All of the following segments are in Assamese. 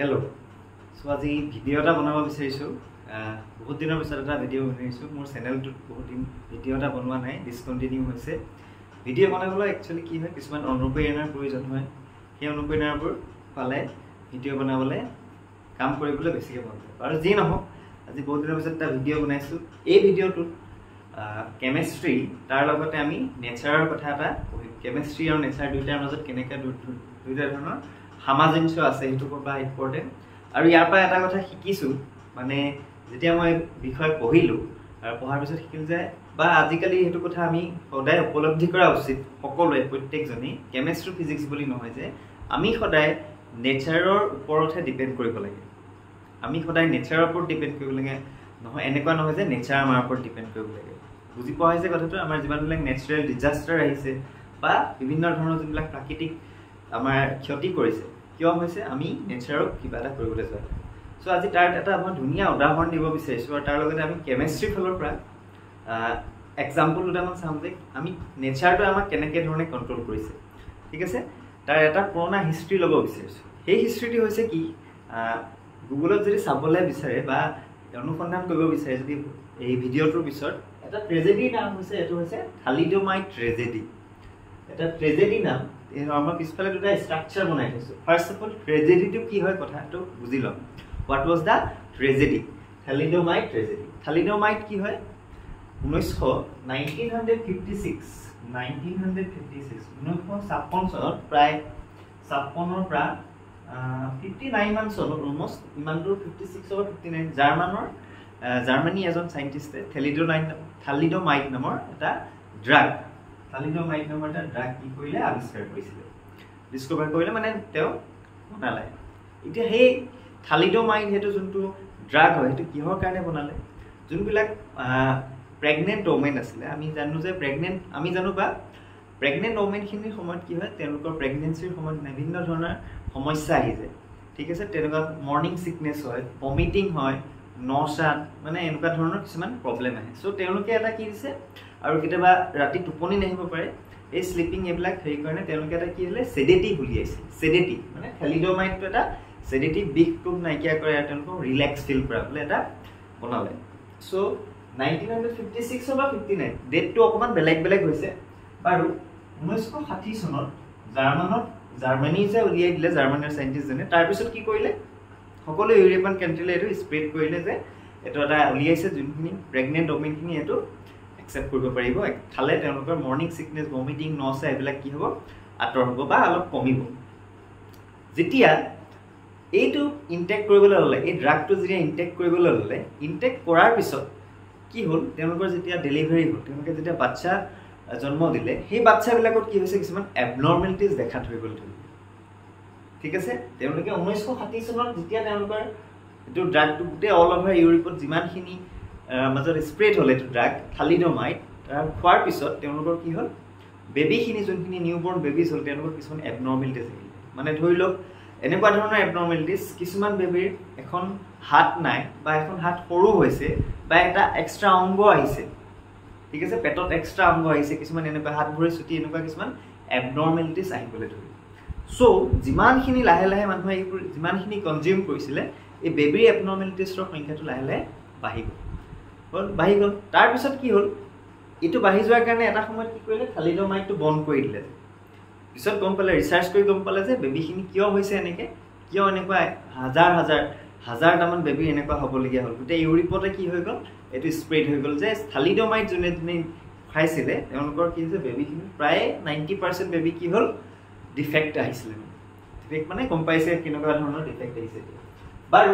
Hello. So আজি ভিডিও এটা বনাব বিচাৰিছো বহুত দিনৰ পিছত এটা ভিডিও বনাইছো মোৰ চেনেলটোত বহুত দিন ভিডিও এটা বনোৱা নাই ডিসকন্টিনিউ হৈছে ভিডিও বনাবলৈ একচুয়ালি কি হয় কিছুমান অনুপ্ৰেৰণাৰ প্ৰয়োজন হয় সেই অনুপ্ৰেৰণাবোৰ পালে ভিডিও বনাবলৈ কাম কৰিবলৈ বেছিকৈ মন যায় আৰু যি নহওক আজি বহুত দিনৰ পিছত এটা ভিডিও বনাইছো এই ভিডিওটোত কেমিষ্ট্ৰি তাৰ লগতে আমি নেচাৰৰ কথা এটা কেমিষ্ট্ৰি আৰু নেচাৰ দুইটাৰ মাজত কেনেকৈ দুইটা ধৰণৰ সামঞ্জস্য আছে হেতু বা ইম্পৰ্টেন্ট আৰু ইয়াৰ পৰা এটা কথা শিকিছো মানে যেতিয়া মই বিষয় পঢ়িলো আৰু পঢ়াৰ পিছত শিকিল যে বা আজিকালি হেতু কথা আমি সদায় উপলব্ধি কৰা উচিত সকলোৱে প্ৰত্যেকজনী কেমিষ্ট্ৰি ফিজিক্স বুলি নহয় যে আমি সদায় নেচাৰৰ ওপৰতে ডিপেন্ড কৰিব লাগে আমি সদায় নেচাৰৰ ওপৰত ডিপেন্ড কৰিব লাগে নহয় এনেকুৱা নহয় যে নেচাৰ আমাৰ ওপৰত ডিপেন্ড কৰিব লাগে বুজি পোৱা হৈছে কথাটো আমাৰ যিমানবিলাক নেচাৰেল ডিজাস্টাৰ আহিছে বা বিভিন্ন ধৰণৰ যিবিলাক প্ৰাকৃতিক আমাৰ ক্ষতি কৰিছে কিয় হৈছে আমি নেচাৰক কিবা এটা কৰিবলৈ যোৱা সো আজি তাৰ এটা মই ধুনীয়া উদাহৰণ দিব বিচাৰিছো আৰু তাৰ লগতে আমি কেমিষ্ট্ৰি ফলৰ পৰা এক্সাম্পল দুটামান চাম যে আমি নেচাৰটো আমাক কেনেকৈ ধৰণে কন্ট্ৰোল কৰিছে ঠিক আছে তাৰ এটা পুৰণা হিষ্ট্ৰী ল'ব বিচাৰিছো সেই হিষ্ট্ৰীটো হৈছে কি গুগলত যদি চাবলৈ বিচাৰে বা অনুসন্ধান কৰিব বিচাৰে যদি এই ভিডিওটোৰ পিছত এটা ট্ৰেজেডি নাম হৈছে এটো হৈছে থালিডোমাইড ট্ৰেজেডি এটা ট্ৰেজেডি নাম আমাৰ পিছফালে দুটা ষ্ট্ৰাকচাৰ বনাই থৈছো ফাৰ্স্ট অফ অল ট্ৰেজেডিটো কি হয় কথাটো বুজি লম what was the tragedy thalidomide tragedy thalidomide কি হয় 1956 চনত প্ৰায় 56 ৰ পৰা 59 মান চনত অলমোস্ট ইমানটো 56 অৰ 59 জাৰ্মানী এজন সাইন্টিস্টে থালিডোমাইড নামৰ এটা ড্ৰাগ থালিডোমাইড নামৰ এটা ড্ৰাগ কি কৰিলে আৱিষ্কাৰ কৰিছিল ডিসকভাৰ কৰিলে মানে তেওঁ বনালে এতিয়া সেই থালিডোমাইড হেতু যোনটো ড্ৰাগ হয় হেতু কিহৰ কাৰণে বনালে যোনবিলাক প্ৰেগনেন্ট ওমেন আছিল আমি জানো যে প্ৰেগনেন্ট ওমেন খিনিৰ সময়ত কি হয় তেওঁলোকৰ প্ৰেগনেন্সিৰ সময়ত বিভিন্ন ধৰণৰ সমস্যা আহি যায় ঠিক আছে তেনেকুৱা মৰ্নিং সিকনেস হয় ভমিটিং হয় নশাত মানে এনেকুৱা ধৰণৰ কিছুমান প্ৰবলেম আহে সো তেওঁলোকে এটা কি দিছে আৰু কেতিয়াবা ৰাতি টোপনি নাহিব পাৰে এই স্লিপিং এবিলাক হেৰি কাৰণে তেওঁলোকে এটা কি হলে সেডেটিভ উলিয়াইছে সেডেটিভ মানে থালিডোমাইডটো এটা সেডেটিভ বিকটোক নাইকিয়া কৰে আৰু তেওঁলোকক ৰিলেক্স ফিল কৰাবলৈ এটা বনালে সো 1956 বা 59 ডেটটো অকমান বেলেগ হৈছে বাৰু 1960 চনত জাৰ্মানী যে উলিয়াই দিলে জাৰ্মানৰ সাইন্টিস্ট জনে তাৰ পিছত কি কৰিলে সকলো ইউৰোপিয়ান কান্ট্ৰীলে এটো স্প্ৰেড কৰিলে যে এটো এটা উলিয়াইছে যোনখিনি প্ৰেগনেন্ট ওমেন খিনি এটো একসেপ্ট কৰিব পাৰিব খালে তেওঁলোকৰ মৰ্নিং সিকনেস ভমিটিং নসা এবিলাক কি হ'ব আতৰ হ'ব বা অলপ কমিব যেতিয়া এইটো ইনটেক কৰিবলৈ হলে এই ড্ৰাগটো যেতিয়া ইনটেক কৰিবলৈ হলে ইনটেক কৰাৰ পিছত কি হ'ল তেওঁলোকৰ যেতিয়া ডেলিভাৰী হ'ল তেওঁলোকে যেতিয়া বাচ্চা জন্ম দিলে সেই বাচ্চাবিলাকত কি হৈছে কিছুমান এবনৰ্মেলিটিজ দেখা ধৰিবলৈ ধৰিলে ঠিক আছে তেওঁলোকে 1960 চনত যেতিয়া তেওঁলোকৰ এটো ড্ৰাগটো গোটেই অল ওভাৰ ইউৰোপত যিমানখিনি মাজত স্প্ৰেড হ'ল এটো ড্ৰাগ থালিডোমাইড তাৰ খোৱাৰ পিছত তেওঁলোকৰ কি হ'ল বেবিখিনি যোনখিনি নিউবৰ্ন বেবিজ হ'ল তেওঁলোকৰ কিছুমান এবনৰ্মেলিটিজ মানে ধৰি লওক এনেকুৱা ধৰণৰ এবনৰ্মেলিটিজ কিছুমান বেবিৰ এখন হাত নাই বা এখন হাত সৰু হৈছে বা এটা এক্সট্ৰা অংগ আহিছে ঠিক আছে পেটত এক্সট্ৰা অংগ আহিছে কিছুমান এনেকুৱা হাত ভৰি ছুটি এনেকুৱা কিছুমান এবনৰ্মেলিটিজ আহিবলৈ ধৰিলে সো যিমানখিনি লাহে লাহে মানুহে এইবোৰ যিমানখিনি কনজিউম কৰিছিলে এই বেবিৰ এবনৰ্মেলিটিজৰ সংখ্যাটো লাহে লাহে বাঢ়ি গ'ল তাৰ পিছত কি হ'ল ইটো বাঢ়ি যোৱাৰ কাৰণে এটা সময়ত কি কৰিলে থালিডোমাইডটো বন্ধ কৰি দিলে পিছত গম পালে ৰিসাৰ্চ কৰি গম পালে যে বেবিখিনি কিয় হৈছে এনেকে কিয় এনেকুৱা হাজাৰটামান বেবি এনেকুৱা হ'বলগীয়া হ'ল গোটেই ইউৰোপতে কি হৈ গ'ল এটো স্প্ৰেড হৈ গ'ল যে থালিডোমাইড যোনে খাইছিলে তেওঁলোকৰ কি হৈছে বেবিখিনি প্ৰায় 90% বেবি কি হ'ল ডিফেক্ট আহিছিলে ডিফেক্ট মানে গম পাইছে কেনেকুৱা ধৰণৰ ডিফেক্ট আহিছে বাৰু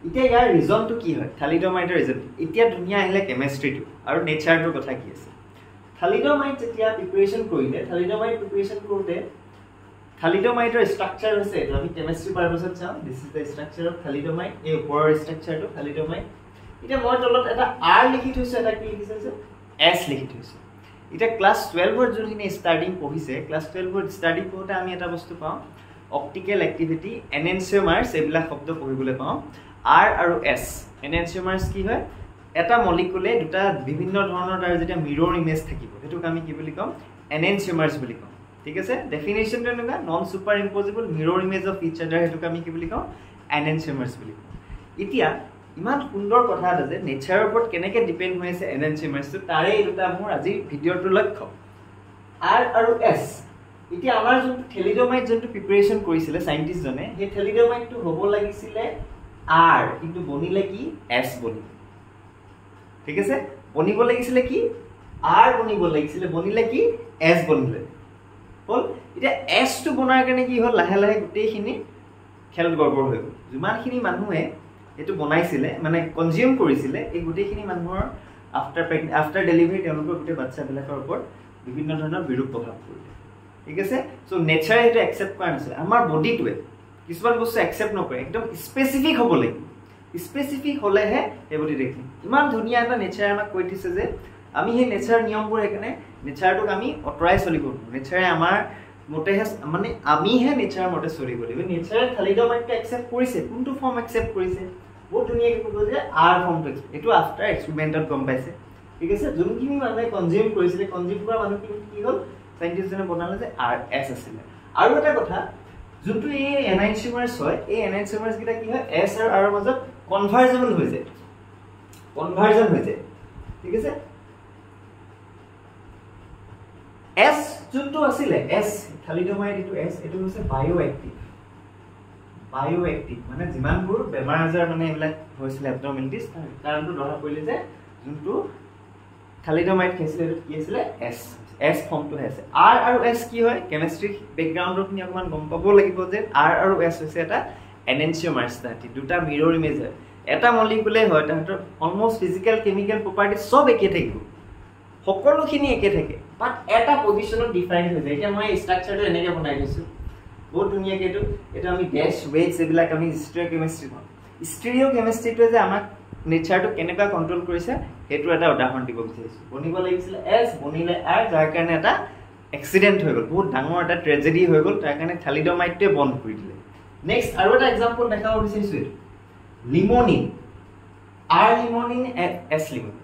এতিয়া ইয়াৰ ৰিজনটো কি হয় থালিডোমাইডৰ ৰিজন এতিয়া ধুনীয়া আহিলে কেমিষ্ট্ৰিটো আৰু নেচাৰটোৰ কথা কি আছে থালিডোমাইড যেতিয়া প্ৰিপাৰেচন কৰিলে থালিডোমাইড প্ৰিপাৰেচন কৰোতে থালিডোমাইডৰ ষ্ট্ৰাকচাৰ হৈছে এটো আমি কেমিষ্ট্ৰি পাৰপাছত চাওঁ this is the structure of thalidomide এই ওপৰৰ ষ্ট্ৰাকচাৰটো থালিডোমাইড এতিয়া মই তলত এটা আৰ লিখি থৈছো এটা কি লিখিছে যে এছ লিখি থৈছো এতিয়া ক্লাস 12 ৰ যোনখিনি ষ্টাৰ্টিং পঢ়িছে ক্লাস 12 ৰ ষ্টাডি কৰোতে আমি এটা বস্তু পাওঁ অপটিকেল এক্টিভিটি এনএনচিওমাৰ্স এইবিলাক শব্দ পঢ়িবলৈ পাওঁ আৰ আৰু এছ এনএনচিওমাৰ্স কি হয় এটা মলিকুলে দুটা বিভিন্ন ধৰণৰ তাৰ যেতিয়া মিৰৰ ইমেজ থাকিব হেতুক আমি কি বুলি কম এনএনচিওমাৰ্স বুলি কম ঠিক আছে ডেফিনেশন তেনেকুৱা non super impossible mirror image of each other হেতুক আমি কি বুলি কওঁ এনএনচিউমাৰ্ছ বুলি কওঁ এতিয়া ইমান সুন্দৰ কথা এটা যে নেচাৰৰ ওপৰত কেনেকৈ ডিপেণ্ড হৈ আছে এনএনচিউমাৰ্ছটো তাৰে এই দুটা মোৰ আজিৰ ভিডিঅ'টোৰ লক্ষ্য আৰ আৰু এছ এতিয়া আমাৰ যোনটো থেলিডমাইড যোনটো প্ৰিপেৰেশ্যন কৰিছিলে চাইণ্টিষ্টজনে সেই থেলিডমাইডটো হ'ব লাগিছিলে আৰ কিন্তু বনিলে কি এছ বনিলে ঠিক আছে বনিব লাগিছিলে কি আৰ বনিব লাগিছিলে বনিলে কি এছ বনিলে হ'ল এতিয়া এছটো বনাৰ কাৰণে কি হ'ল লাহে লাহে গোটেইখিনি খেল গড়বড় হৈ গ'ল যিমানখিনি মানুহে এইটো বনাইছিলে মানে কনজিউম কৰিছিলে এই গোটেইখিনি মানুহৰ আফটাৰ ডেলিভাৰী তেওঁলোকৰ গোটেই বাচ্চাবিলাকৰ ওপৰত বিভিন্ন ধৰণৰ বিৰূপ প্ৰভাৱ পৰিলে ঠিক আছে চ' নেচাৰে সেইটো একচেপ্ট কৰা নাছিলে আমাৰ বডিটোৱে কিছুমান বস্তু একচেপ্ট নকৰে একদম স্পেচিফিক হ'ব লাগিব স্পেচিফিক হ'লেহে সেই বডি দেখিম ইমান ধুনীয়া এটা নেচাৰে আমাক কৈ দিছে যে আমি সেই নেচাৰ নিয়মবোৰ সেইকাৰণে নেচাৰটোক আমি অঁতৰাই চলিব নেচাৰে আমাৰ মতেহে মানে আমিহে নেচাৰৰ মতে চলিব লাগিব নেচাৰে থেলিডমাইডটো একচেপ্ট কৰিছে কোনটো ফৰ্ম একচেপ্ট কৰিছে বহুত ধুনীয়াকৈ ক'ব যে আৰ ফৰ্মটো এইটো আফটাৰ এক্সপেৰিমেণ্টত গম পাইছে ঠিক আছে যোনখিনি মানুহে কনজিউম কৰিছিলে কনজিউম কৰা মানুহখিনি কি হ'ল চাইণ্টিষ্টজনে বনালে যে আৰ এছ আছিলে আৰু এটা কথা যোনটো এই এনএনচিউমাৰ্ছ হয় এই এনএনচিউমাৰ্ছকেইটা কি হয় এছ আৰু আৰৰ মাজত কনভাৰ্জন হৈ যায় ঠিক আছে এছ যোনটো আছিলে এছ থেলিডমাইড এইটো এছ এইটো হৈছে বায়োএক্টিভ মানে যিমানবোৰ বেমাৰ আজাৰ মানে এইবিলাক হৈছিলে এবনৰ্মেলিটিছ কাৰণটো ধৰা পৰিলে যে যোনটো থেলিডমাইড খাইছিলে এইটো কি আছিলে এছ ফৰ্মটোহে আছে আৰ আৰু এছ কি হয় কেমেষ্ট্ৰি বেকগ্ৰাউণ্ডৰখিনি অকণমান গম পাব লাগিব যে আৰ আৰু এছ হৈছে এটা এনএনচিউমাৰ্ছ তাহাঁতি দুটা মিৰৰ ইমেজ হয় এটা মলিকুলে হয় তাহাঁতৰ অলমষ্ট ফিজিকেল কেমিকেল প্ৰপাৰ্টি চব একে থাকিব সকলোখিনি একে থাকে বাট এটা পজিশ্যনত ডিফাইন হৈ যায় এতিয়া মই ষ্ট্ৰাকচাৰটো এনেকৈ বনাই দিছোঁ বহুত ধুনীয়াকৈ এইটো আমি ডেছ ৱেটছ এইবিলাক আমি ষ্টিৰিঅ'কেমেষ্ট্ৰি কওঁ ষ্টিৰিঅ'কেমেষ্ট্ৰিটোৱে যে আমাক নেচাৰটো কেনেকুৱা কণ্ট্ৰল কৰিছে সেইটো এটা উদাহৰণ দিব বিচাৰিছোঁ বনিব লাগিছিলে এছ বনিলে আৰ যাৰ কাৰণে এটা এক্সিডেণ্ট হৈ গ'ল বহুত ডাঙৰ এটা ট্ৰেজেডি হৈ গ'ল তাৰ কাৰণে থেলিডমাইডটোৱে বন্ধ কৰি দিলে নেক্সট আৰু এটা এক্সাম্পল দেখাব বিচাৰিছোঁ এইটো লিমনিন আৰ লিমনিন এছ লিমনিন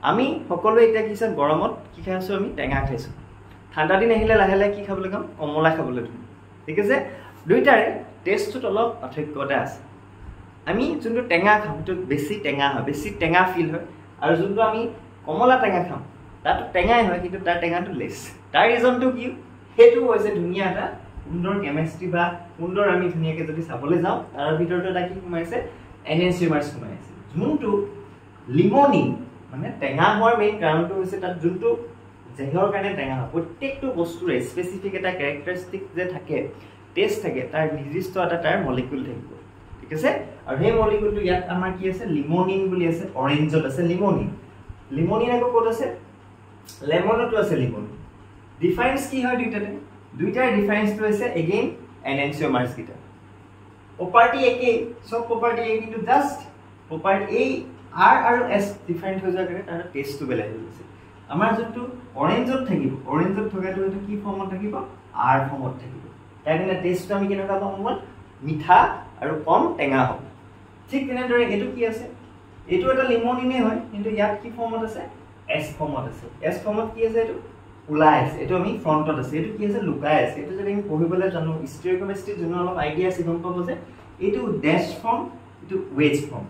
আমি সকলোৱে এতিয়া কি চাম গৰমত কি খাই আছোঁ আমি টেঙা খাইছোঁ ঠাণ্ডা দিন আহিলে লাহে লাহে কি খাবলৈ ক'ম কমলা খাবলৈ ধৰিম ঠিক আছে দুইটাৰে টেষ্টটোত অলপ পাৰ্থক্যতা আছে আমি যোনটো টেঙা খাওঁ সেইটো বেছি টেঙা হয় বেছি টেঙা ফিল হয় আৰু যোনটো আমি কমলা টেঙা খাওঁ তাতো টেঙাই হয় কিন্তু তাৰ টেঙাটো লেছ তাৰ ৰিজনটো কি সেইটো হৈছে ধুনীয়া এটা সুন্দৰ কেমেষ্ট্ৰি বা সুন্দৰ আমি ধুনীয়াকৈ যদি চাবলৈ যাওঁ তাৰ ভিতৰতো এটা কি সোমাইছে এনএনচিউমাৰ্ছ সোমাইছে যোনটো লিমনিন মানে টেঙা হোৱাৰ মেইন কাৰণটো হৈছে তাত যোনটো জেহৰ কাৰণে টেঙা হয় প্ৰত্যেকটো বস্তুৰে স্পেচিফিক এটা কেৰেক্টাৰিষ্টিক যে থাকে টেষ্ট থাকে তাৰ নিৰ্দিষ্ট এটা তাৰ মলিকুল থাকিব ঠিক আছে আৰু সেই মলিকুলটো ইয়াত আমাৰ কি আছে লিমনিন বুলি আছে অৰেঞ্জত আছে লিমনিন আকৌ ক'ত আছে লেমনতো আছে লিমনিন ডিফাৰেন্স কি হয় দুইটাৰ ডিফাৰেন্সটো হৈছে এগেইন এনএনচিউমাৰ্ছ কেইটা প্ৰপাৰ্টি একেই সব প্ৰপাৰ্টি একেই কিন্তু জাষ্ট প্ৰপাৰ্টি এই আৰ আৰু এছ ডিফাৰেণ্ট হৈ যোৱাৰ কাৰণে তাৰ টেষ্টটো বেলেগ হৈ গৈছে আমাৰ যোনটো অৰেঞ্জত থাকিব অৰেঞ্জত থকাটো এইটো কি ফৰ্মত থাকিব আৰ ফৰ্মত থাকিব তাৰ কাৰণে টেষ্টটো আমি কেনেকুৱা পাম মিঠা আৰু কম টেঙা হ'ব ঠিক তেনেদৰে এইটো কি আছে এইটো এটা লিমনিনে হয় কিন্তু ইয়াত কি ফৰ্মত আছে এছ ফৰ্মত আছে এছ ফৰ্মত কি আছে এইটো ওলাই আছে এইটো আমি ফ্ৰণ্টত আছে এইটো কি আছে লুকাই আছে এইটো যদি আমি পঢ়িবলৈ জানো ষ্টিৰিঅ'কেমেষ্ট্ৰি যোন অলপ আইডিয়া আছে গম পাব যে এইটো ডেছ ফৰ্ম এইটো wedge form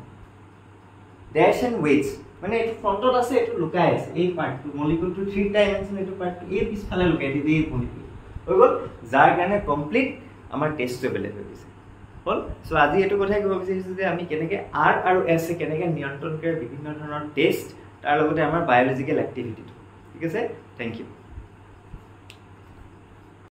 dash and wedge মানে এইটো ফ্ৰণ্টত আছে এইটো লুকাই আছে এই পাৰ্টটো মলিকুলটো 3 ডাইমেনশ্যন এইটো পাৰ্টটো এই পিছফালে লুকাই দিয়ে এই মলিকুল হৈ গ'ল যাৰ কাৰণে কমপ্লিট আমাৰ টেষ্টটো বেলেগ হৈ গৈছে হ'ল চ' আজি এইটো কথাই ক'ব বিচাৰিছোঁ যে আমি কেনেকৈ আৰ আৰু এছে কেনেকৈ নিয়ন্ত্ৰণ কৰে বিভিন্ন ধৰণৰ টেষ্ট তাৰ লগতে আমাৰ বায়'লজিকেল এক্টিভিটিটো ঠিক আছে থেংক ইউ